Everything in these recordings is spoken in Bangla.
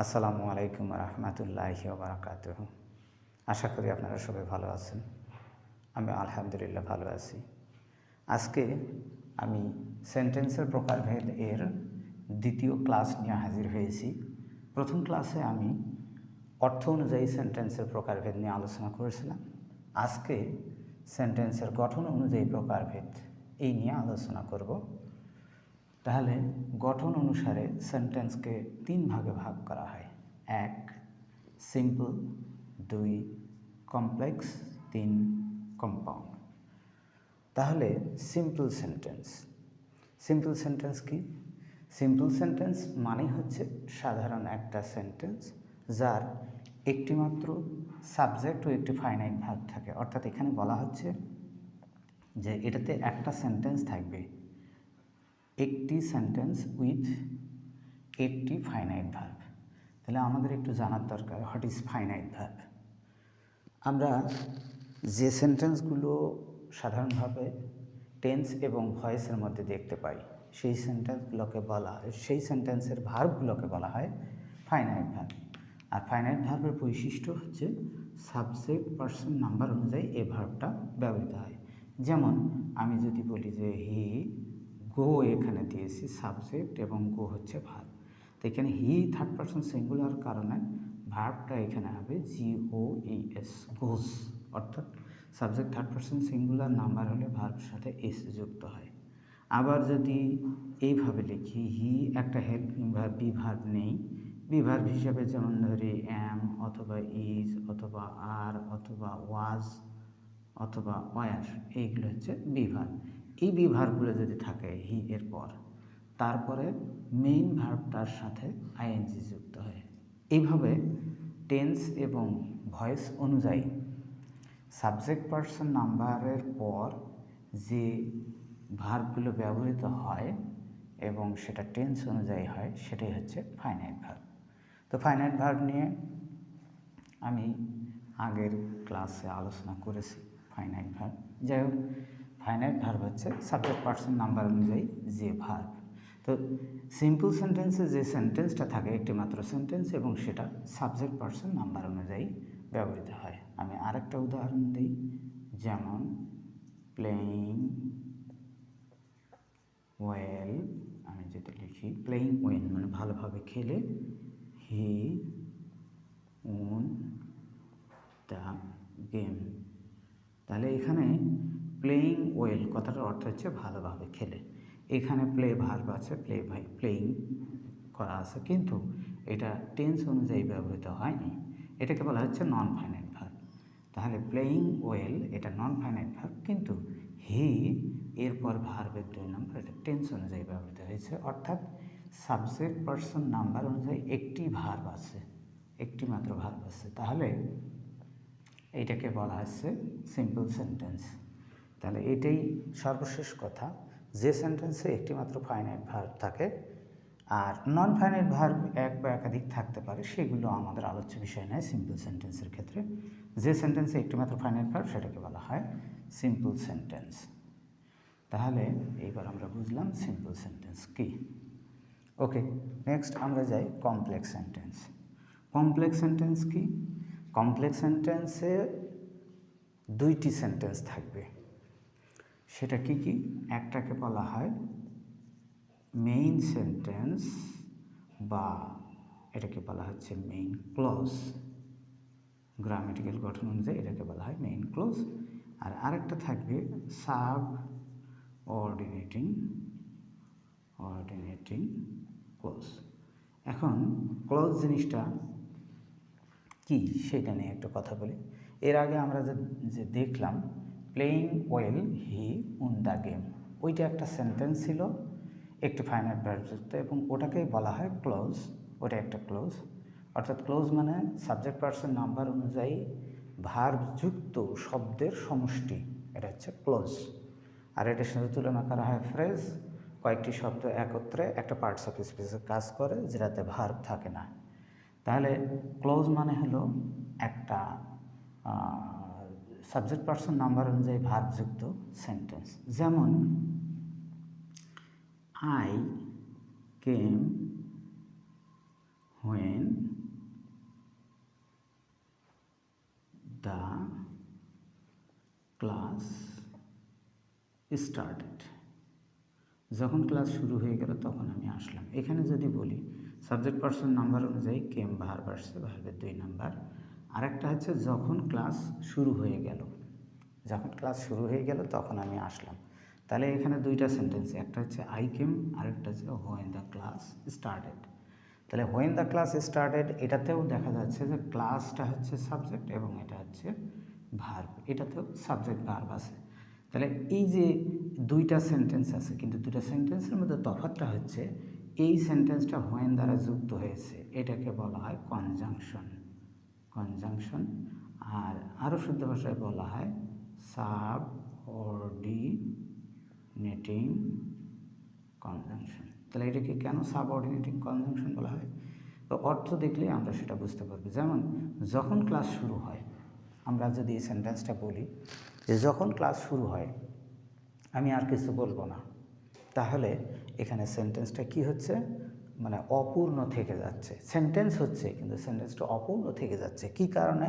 আসসালামু আলাইকুম রহমতুল্লাহি বারাকাতুহু। আশা করি আপনারা সবাই ভালো আছেন। আমি আলহামদুলিল্লাহ ভালো আছি। আজকে আমি সেন্টেন্সের প্রকারভেদ এর দ্বিতীয় ক্লাস নিয়ে হাজির হয়েছি। প্রথম ক্লাসে আমি অর্থ অনুযায়ী সেন্টেন্সের প্রকারভেদ নিয়ে আলোচনা করেছিলাম। আজকে সেন্টেন্সের গঠন অনুযায়ী প্রকারভেদ এই নিয়ে আলোচনা করব। তাহলে গঠন অনুসারে সেন্টেন্সকে তিন ভাগে ভাগ করা হয়। এক, সিম্পল; দুই, কমপ্লেক্স; তিন, কম্পাউন্ড। তাহলে সিম্পল সেন্টেন্স। সিম্পল সেন্টেন্স কি? সিম্পল সেন্টেন্স মানে হচ্ছে সাধারণ একটা সেন্টেন্স যার একটিমাত্র সাবজেক্ট ও একটি ফাইনাইট ভার্ব থাকে। অর্থাৎ এখানে বলা হচ্ছে যে এটাতে একটা সেন্টেন্স থাকবে, একটি সেন্টেন্স উইথ একটি ফাইনাইট ভার্ব। তাহলে আমাদের একটু জানার দরকার হোয়াট ইজ ফাইনাইট ভার্ব। আমরা যে সেন্টেন্সগুলো সাধারণভাবে টেন্স এবং ভয়েসের মধ্যে দেখতে পাই সেই সেন্টেন্সগুলোকে বলা হয়, সেই সেন্টেন্সের ভার্বগুলোকে বলা হয় ফাইনাইট ভার্ব। আর ফাইনাইট ভার্বের বৈশিষ্ট্য হচ্ছে সাবজেক্ট পার্সন নাম্বার অনুযায়ী এই ভার্বটা ব্যবহৃত হয়। যেমন আমি যদি বলি যে হি গো, এখানে দিয়েছি সাবজেক্ট এবং গো হচ্ছে ভার্ব। তো এখানে হি থার্ড পার্সন সিঙ্গুলার কারণে ভার্বটা এখানে হবে GOES, গোস। অর্থাৎ subject third person singular number হলে ভার্বের সাথে এস যুক্ত হয়। আবার যদি এইভাবে লিখি হি একটা হেল্পিং ভার্ব, বি ভার্ব নেই, বি ভার্ব হিসাবে যেমন ধরি অ্যাম অথবা ইজ অথবা আর অথবা ওয়াজ অথবা ওয়ার, এইগুলো হচ্ছে বি ভার্ব। এই বি ভার্বগুলো যদি থাকে হি এর পর, তারপরে মেইন ভার্বটার সাথে আইএনজি যুক্ত হয়। এইভাবে টেন্স এবং ভয়েস অনুযায়ী সাবজেক্ট পার্সন নাম্বারের পর যে ভার্বগুলো ব্যবহৃত হয় এবং সেটা টেন্স অনুযায়ী হয় সেটাই হচ্ছে ফাইনাইট ভার্ব। তো ফাইনাইট ভার্ব নিয়ে আমি আগের ক্লাসে আলোচনা করেছি। ফাইনাইট ভার্ব, যাই হোক, ফাইনাইট ভার্ব হচ্ছে সাবজেক্ট পার্সন নাম্বার অনুযায়ী যে ভার্ব। তো সিম্পল সেন্টেন্সে যে সেন্টেন্সটা থাকে একটি মাত্র সেন্টেন্স এবং সেটা সাবজেক্ট পার্সন নাম্বার অনুযায়ী ব্যবহৃত হয়। আমি আরেকটা উদাহরণ দিই, যেমন প্লেইং ওয়েল। আমি যদি লিখি প্লেইং ওয়েল মানে ভালোভাবে খেলে, হি ওন দ্য গেম। তাহলে এখানে প্লেইং ওয়েল কথাটার অর্থ হচ্ছে ভালোভাবে খেলে। এখানে প্লে ভার্ব আছে, প্লেইং করা আছে, কিন্তু এটা টেন্স অনুযায়ী ব্যবহৃত হয়নি। এটাকে বলা হচ্ছে নন ফাইনাইট ভার্ব। তাহলে প্লেইং ওয়েল এটা নন ফাইনাইট ভার্ব, কিন্তু হি এরপর ভার্বের 2 নম্বর, এটা টেন্স অনুযায়ী ব্যবহৃত হয়েছে। অর্থাৎ সাবজেক্ট পার্সন নাম্বার অনুযায়ী একটি ভার্ব আছে, একটি মাত্র ভার্ব আছে। তাহলে এইটাকে বলা হচ্ছে সিম্পল সেন্টেন্স। তাহলে এটাই সর্বশেষ কথা, যে সেন্টেন্সে একটি মাত্র ফাইনাইট ভার্ব থাকে আর নন ফাইনাইট ভার্ব এক বা একাধিক থাকতে পারে, সেগুলো আমাদের আলোচ্য বিষয় নয় সিম্পল সেন্টেন্সের ক্ষেত্রে। যে সেন্টেন্সে একটি মাত্র ফাইনাইট ভার্ব সেটাকে বলা হয় সিম্পল সেন্টেন্স। তাহলে এইবার আমরা বুঝলাম সিম্পল সেন্টেন্স কি। ওকে, নেক্সট আমরা যাই কমপ্লেক্স সেন্টেন্স। কমপ্লেক্স সেন্টেন্স কি? কমপ্লেক্স সেন্টেন্সে 2টি সেন্টেন্স থাকবে। সেটা কি কি? একটাকে বলা হয় মেইন সেন্টেন্স বা এটাকে বলা হচ্ছে মেইন ক্লজ। গ্রামেটিক্যাল গঠন অনুযায়ী এটাকে বলা হয় মেইন ক্লজ। আর আরেকটা থাকবে সাব অর্ডিনেটিং ক্লজ। এখন ক্লজ জিনিসটা কি সেটা নিয়ে একটু কথা বলি। এর আগে আমরা যে দেখলাম প্লেইং ওয়েল হি উন দ্য গেম, ওইটা একটা সেন্টেন্স ছিল একটি ফাইনাইট ভার্বযুক্ত এবং ওটাকেই বলা হয় ক্লোজ। ওটা একটা ক্লোজ। অর্থাৎ ক্লোজ মানে সাবজেক্ট পার্সন নাম্বার অনুযায়ী ভার্বযুক্ত শব্দের সমষ্টি, এটা হচ্ছে ক্লোজ। আর এটার সাথে তুলনা করা হয় ফ্রেজ, কয়েকটি শব্দ একত্রে একটা পার্টস অফ স্পিচে কাজ করে যেটাতে ভার্ব থাকে না। তাহলে ক্লোজ মানে হলো একটা সাবজেক্ট পার্সন নাম্বার অনুযায়ী ভার্বযুক্ত সেন্টেন্স। যেমন I came when the class started, যখন ক্লাস শুরু হয়ে গেল তখন আমি আসলাম। এখানে যদি বলি সাবজেক্ট পারসন নাম্বার অনুযায়ী কেম ভার্ব আসছে, ভার্বের 2 নাম্বার। আরেকটা হচ্ছে যখন ক্লাস শুরু হয়ে গেল, যখন ক্লাস শুরু হয়ে গেল তখন আমি আসলাম। তাহলে এখানে দুইটা সেন্টেন্স, একটা হচ্ছে আই কেম, আরেকটা হচ্ছে হোয়েন দ্য ক্লাস স্টার্টেড। তাহলে হোয়েন দ্য ক্লাস স্টার্টেড এটাতেও দেখা যাচ্ছে যে ক্লাসটা হচ্ছে সাবজেক্ট এবং এটা হচ্ছে ভার্ব, এটাতেও সাবজেক্ট ভার্ব আছে। তাহলে এই যে দুইটা সেন্টেন্স আছে, কিন্তু দুইটা সেন্টেন্সের মধ্যে তফাৎটা হচ্ছে এই সেন্টেন্সটা হোয়েন দ্বারা যুক্ত হয়েছে, এটাকে বলা হয় কনজাংশন। কনজাংশন। আর আরও শুদ্ধ ভাষায় বলা হয় সাবঅর্ডিনেটিং কনজাংশন। তাহলে এটাকে কেন সাবঅর্ডিনেটিং কনজাংশন বলা হয়? তো অর্থ দেখলে আমরা সেটা বুঝতে পারবো। যেমন যখন ক্লাস শুরু হয়, আমরা যদি এই সেন্টেন্সটা বলি যে যখন ক্লাস শুরু হয় আমি আর কিছু বলবো না, তাহলে এখানে সেন্টেন্সটা কি হচ্ছে, মানে অপূর্ণ থেকে যাচ্ছে। সেন্টেন্স হচ্ছে কিন্তু সেন্টেন্সটা অপূর্ণ থেকে যাচ্ছে। কি কারণে?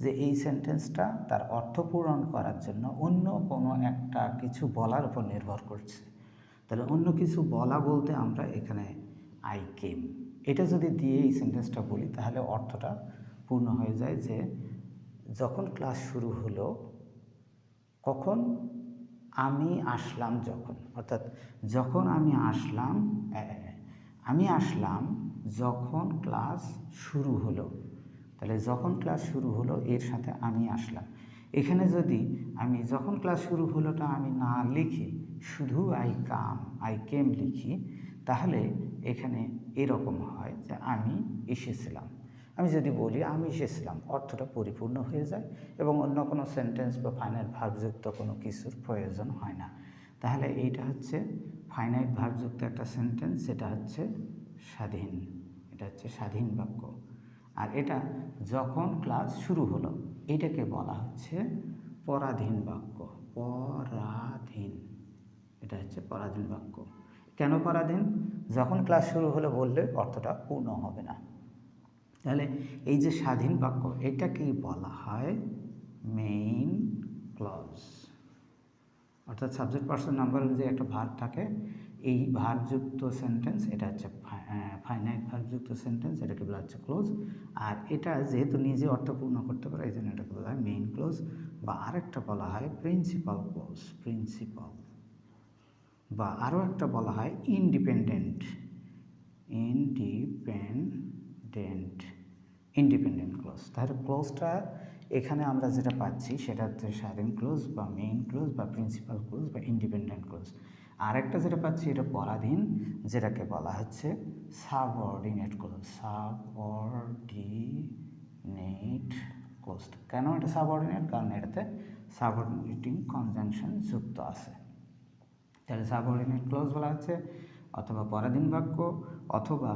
যে এই সেন্টেন্সটা তার অর্থ পূরণ করার জন্য অন্য কোনো একটা কিছু বলার উপর নির্ভর করছে। তাহলে অন্য কিছু বলা বলতে আমরা এখানে আই কেম এটা যদি দিয়ে এই সেন্টেন্সটা বলি তাহলে অর্থটা পূর্ণ হয়ে যায়। যে যখন ক্লাস শুরু হলো, কখন আমি আসলাম, যখন, অর্থাৎ যখন আমি আসলাম যখন ক্লাস শুরু হলো। তাহলে যখন ক্লাস শুরু হলো এর সাথে আমি আসলাম। এখানে যদি আমি যখন ক্লাস শুরু হলোটা আমি না লিখি, শুধু আই কেম লিখি, তাহলে এখানে এরকম হয় যে আমি এসেছিলাম। আমি যদি বলি আমি এসেছিলাম, অর্থটা পরিপূর্ণ হয়ে যায় এবং অন্য কোনো সেন্টেন্স বা ফাইনাইট ভার্বযুক্ত কোনো কিছুর প্রয়োজন হয় না। তাহলে এইটা হচ্ছে ফাইনাইট ভার্বযুক্ত একটা সেন্টেন্স, যেটা হচ্ছে স্বাধীন, এটা হচ্ছে স্বাধীন বাক্য। আর এটা যখন ক্লাস শুরু হলো এটাকে বলা হচ্ছে পরাধীন বাক্য। পরাধীন, এটা হচ্ছে পরাধীন বাক্য। কেন পরাধীন? যখন ক্লাস শুরু হলো বললে অর্থটা পূর্ণ হবে না। তাহলে এই যে স্বাধীন বাক্য, এটাকেই বলা হয় মেইন ক্লজ। অর্থাৎ সাবজেক্ট পারসন নাম্বার অনুযায়ী একটা ভার্ব থাকে, এই ভার্বযুক্ত সেন্টেন্স এটা হচ্ছে ফাইনাইট ভার্বযুক্ত সেন্টেন্স, এটাকে বলা হচ্ছে ক্লোজ। আর এটা যেহেতু নিজে অর্থ পূর্ণ করতে পারে এই জন্য এটাকে বলা হয় মেইন ক্লোজ, বা আরেকটা বলা হয় প্রিন্সিপাল ক্লোজ, প্রিন্সিপাল, বা আরও একটা বলা হয় ইন্ডিপেন্ডেন্ট ক্লোজ। তাহলে ক্লোজটা এখানে আমরা যেটা পাচ্ছি সেটা হচ্ছে স্বাধীন ক্লোজ বা মেইন ক্লোজ বা প্রিন্সিপাল ক্লোজ বা ইন্ডিপেন্ডেন্ট ক্লোজ। আরেকটা যেটা পাচ্ছি এটা পরাধীন, যেটাকে বলা হচ্ছে সাবঅর্ডিনেট ক্লোজ। Subordinate clause. কেন এটা সাবঅর্ডিনেট? কারণ এটাতে সাবঅর্ডিনেটিং কনজাংশন যুক্ত আছে। তাহলে সাবঅর্ডিনেট ক্লোজ বলা হচ্ছে অথবা পরাধীন বাক্য, অথবা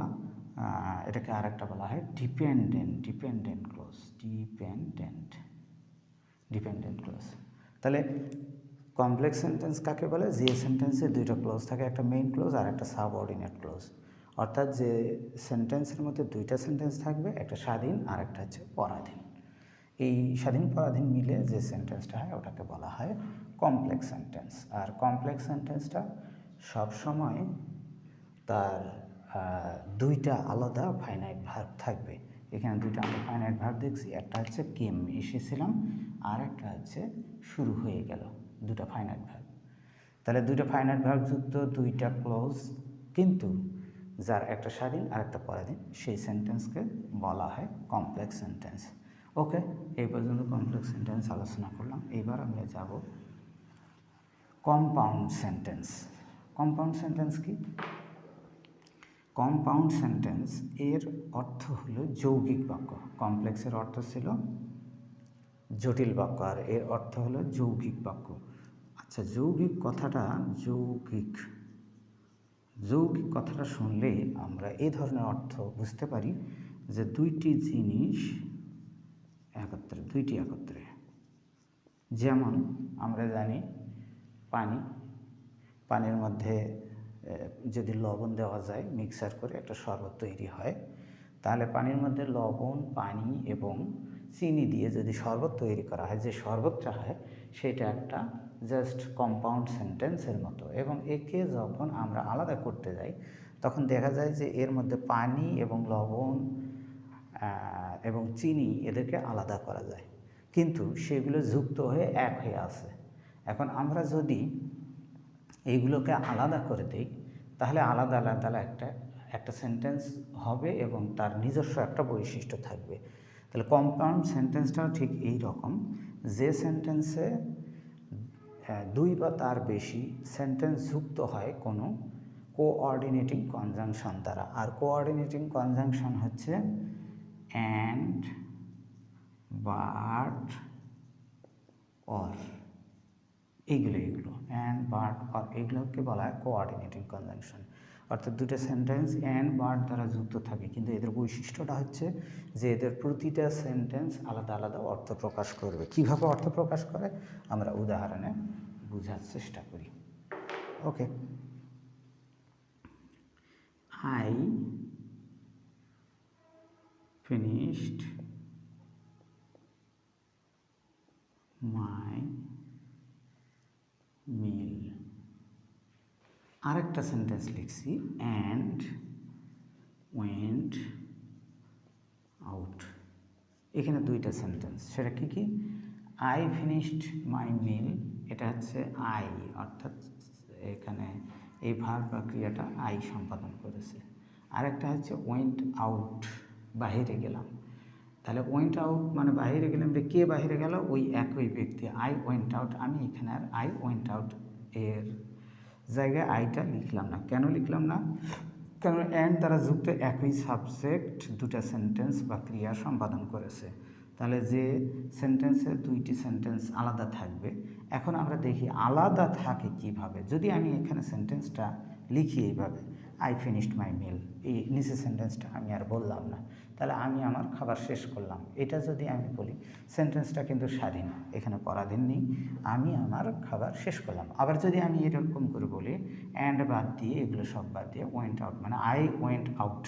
এটাকে আরেকটা বলা হয় ডিপেন্ডেন্ট ক্লোজ। Dependent close. তাহলে কমপ্লেক্স সেন্টেন্স কাকে বলে? যে সেন্টেন্সে দুইটা ক্লোজ থাকে, একটা মেইন ক্লোজ আর একটা সাবঅর্ডিনেট ক্লোজ। অর্থাৎ যে সেন্টেন্সের মধ্যে দুইটা সেন্টেন্স থাকবে, একটা স্বাধীন আর একটা হচ্ছে পরাধীন। এই স্বাধীন পরাধীন মিলে যে সেন্টেন্সটা হয় ওটাকে বলা হয় কমপ্লেক্স সেন্টেন্স। আর কমপ্লেক্স সেন্টেন্সটা সবসময় তার দুইটা আলাদা ফাইনাইট ভার্ব থাকবে। এখানে দুইটা আমরা ফাইনাইট ভার্ব দেখছি, একটা হচ্ছে কেম এসেছিলাম, আর একটা হচ্ছে শুরু হয়ে গেল, দুটা ফাইনাইট ভার্ব। তাহলে দুইটা ফাইনাইট ভার্ব যুক্ত দুইটা ক্লোজ, কিন্তু যার একটা স্বাধীন আর একটা পরাধীন, সেই সেন্টেন্সকে বলা হয় কমপ্লেক্স সেন্টেন্স। ওকে, এই পর্যন্ত কমপ্লেক্স সেন্টেন্স আলোচনা করলাম। এইবার আমরা যাব কম্পাউন্ড সেন্টেন্স। কম্পাউন্ড সেন্টেন্স কি? কম্পাউন্ড সেন্টেন্স এর অর্থ হলো যৌগিক বাক্য। কমপ্লেক্সের অর্থ ছিল জটিল বাক্য, আর এর অর্থ হলো যৌগিক বাক্য। আচ্ছা, যৌগিক কথাটা শুনলে আমরা এই ধরনের অর্থ বুঝতে পারি যে দুইটি জিনিস একত্রে। যেমন আমরা জানি পানির মধ্যে যদি লবণ দেওয়া যায় মিক্সার করে একটা শরবত তৈরি হয়। তাহলে পানির মধ্যে লবণ, পানি এবং চিনি দিয়ে যদি শরবত তৈরি করা হয়, যে শরবতটা হয় সেটা একটা জাস্ট কম্পাউন্ড সেন্টেন্সের মতো। এবং একে যখন আমরা আলাদা করতে যাই তখন দেখা যায় যে এর মধ্যে পানি এবং লবণ এবং চিনি এদেরকে আলাদা করা যায়, কিন্তু সেগুলো যুক্ত হয়ে এক হয়ে আছে। এখন আমরা যদি এইগুলোকে আলাদা করে দিই তাহলে আলাদা আলাদা একটা সেন্টেন্স হবে এবং তার নিজস্ব একটা বৈশিষ্ট্য থাকবে। তাহলে কম্পাউন্ড সেন্টেন্সটাও ঠিক এই রকম, যে সেন্টেন্সে দুই বা তার বেশি সেন্টেন্স যুক্ত হয় কোনো কোঅর্ডিনেটিং কনজাংশন দ্বারা। আর কোঅর্ডিনেটিং কনজাংশন হচ্ছে অ্যান্ড, বাট, অর, এইগুলো অ্যান্ড, বাট, অর এগুলোকে বলা হয় কোঅর্ডিনেটিং কনজাংশন। অর্থাৎ দুটো সেন্টেন্স অ্যান্ড, বাট দ্বারা যুক্ত থাকে, কিন্তু এদের বৈশিষ্ট্যটা হচ্ছে যে এদের প্রতিটা সেন্টেন্স আলাদা আলাদা অর্থ প্রকাশ করবে। কীভাবে অর্থ প্রকাশ করে আমরা উদাহরণে বোঝার চেষ্টা করি। ওকে, I finished my meal। আরেকটা সেন্টেন্স লিখছি অ্যান্ড ওয়েন্ট আউট। এখানে দুইটা সেন্টেন্স, সেটা কি কি? আই ফিনিশড মাই মিল, এটা হচ্ছে আই, অর্থাৎ এখানে এই ভার্ব বা ক্রিয়াটা আই সম্পাদন করেছে। আরেকটা হচ্ছে ওয়েন্ট আউট, বাহিরে গেলাম। তাহলে ওয়েন্ট আউট মানে বাহিরে গেলাম, কে বাহিরে গেল? ওই একই ব্যক্তি। আই ওয়েন্ট আউট, আমি এখানে আর আই ওয়েন্ট আউট এর জায়গায় আইটা লিখলাম না। কেন লিখলাম না? কারণ অ্যান্ড দ্বারা যুক্ত একই সাবজেক্ট দুটা সেন্টেন্স বা ক্রিয়া সম্পাদন করেছে। তাহলে যে সেন্টেন্সে দুইটি সেন্টেন্স আলাদা থাকবে, এখন আমরা দেখি আলাদা থাকে কিভাবে। যদি আমি এখানে সেন্টেন্সটা লিখি এইভাবে, আই ফিনিশড মাই মিল, এই নিচে সেন্টেন্সটা আমি আর বললাম না, তাহলে আমি আমার খাবার শেষ করলাম, এটা যদি আমি বলি সেন্টেন্সটা কিন্তু স্বাধীন, এখানে পরাধীন নেই, আমি আমার খাবার শেষ করলাম। আবার যদি আমি এরকম করে বলি অ্যান্ড বাদ দিয়ে, এগুলো সব বাদ দিয়ে ওয়েন্ট আউট মানে আই ওয়েন্ট আউট,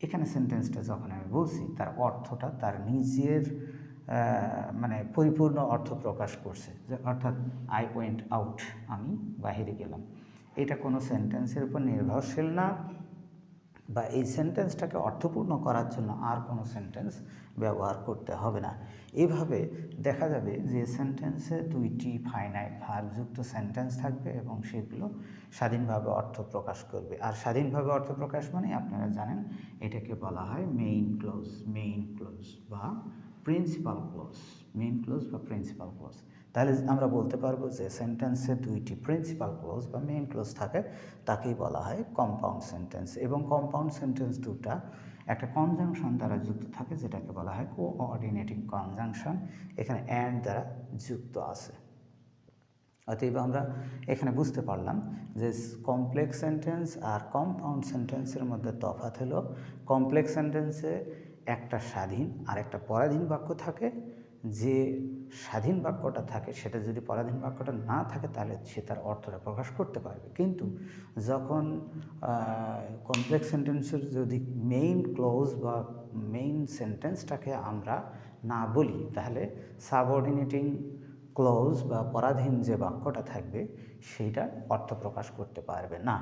এখানে সেন্টেন্সটা যখন আমি বলছি তার অর্থটা তার নিজের মানে পরিপূর্ণ অর্থ প্রকাশ করছে, যে অর্থাৎ আই ওয়েন্ট আউট, আমি বাহিরে গেলাম। এটা কোনো সেন্টেন্সের উপর নির্ভরশীল না, বা এই সেন্টেন্সটাকে অর্থপূর্ণ করার জন্য আর কোনো সেন্টেন্স ব্যবহার করতে হবে না। এইভাবে দেখা যাবে যে সেন্টেন্সে দুইটি ফাইনাইট ভার্বযুক্ত সেন্টেন্স থাকবে এবং সেগুলো স্বাধীনভাবে অর্থ প্রকাশ করবে। আর স্বাধীনভাবে অর্থ প্রকাশ মানে আপনারা জানেন এটাকে বলা হয় মেইন ক্লোজ বা প্রিন্সিপাল ক্লোজ, মেইন ক্লোজ বা প্রিন্সিপাল ক্লোজ। তাহলে আমরা বলতে পারবো যে সেন্টেন্সে দুইটি প্রিন্সিপাল ক্লোজ বা মেইন ক্লোজ থাকে, তাকেই বলা হয় কম্পাউন্ড সেন্টেন্স। এবং কম্পাউন্ড সেন্টেন্স দুটা একটা কনজাংশন দ্বারা যুক্ত থাকে, যেটাকে বলা হয় কোঅর্ডিনেটিং কনজাংশন। এখানে অ্যান্ড দ্বারা যুক্ত আছে। অতএব আমরা এখানে বুঝতে পারলাম যে কমপ্লেক্স সেন্টেন্স আর কম্পাউন্ড সেন্টেন্সের মধ্যে তফাৎ হলো, কমপ্লেক্স সেন্টেন্সে একটা স্বাধীন আর একটা পরাধীন বাক্য থাকে। যে স্বাধীন বাক্যটা থাকে সেটা যদি পরাধীন বাক্যটা না থাকে তাহলে সে তার অর্থটা প্রকাশ করতে পারবে। কিন্তু যখন কমপ্লেক্স সেন্টেন্সের যদি মেইন ক্লোজ বা মেইন সেন্টেন্সটাকে আমরা না বলি, তাহলে সাবঅর্ডিনেটিং ক্লোজ বা পরাধীন যে বাক্যটা থাকবে সেইটা অর্থ প্রকাশ করতে পারবে না।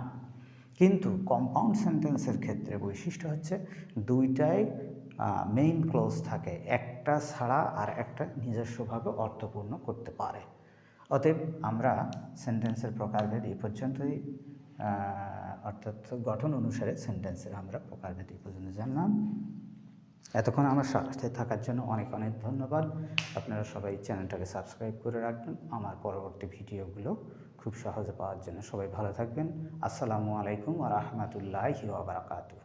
কিন্তু কম্পাউন্ড সেন্টেন্সের ক্ষেত্রে বৈশিষ্ট্য হচ্ছে দুইটাই মেইন ক্লোজ থাকে, একটা ছাড়া আর একটা নিজস্বভাবে অর্থপূর্ণ করতে পারে। অতএব আমরা সেন্টেন্সের প্রকারভেদ এই পর্যন্তই, অর্থাৎ গঠন অনুসারে সেন্টেন্সের আমরা প্রকারভেদ এই পর্যন্ত জানলাম। এতক্ষণ আমার সাথে থাকার জন্য অনেক অনেক ধন্যবাদ। আপনারা সবাই চ্যানেলটাকে সাবস্ক্রাইব করে রাখবেন আমার পরবর্তী ভিডিওগুলো খুব সহজে পাওয়ার জন্য। সবাই ভালো থাকবেন। আসসালামু আলাইকুম ওয়া রাহমাতুল্লাহি ওয়া বারাকাতুহু।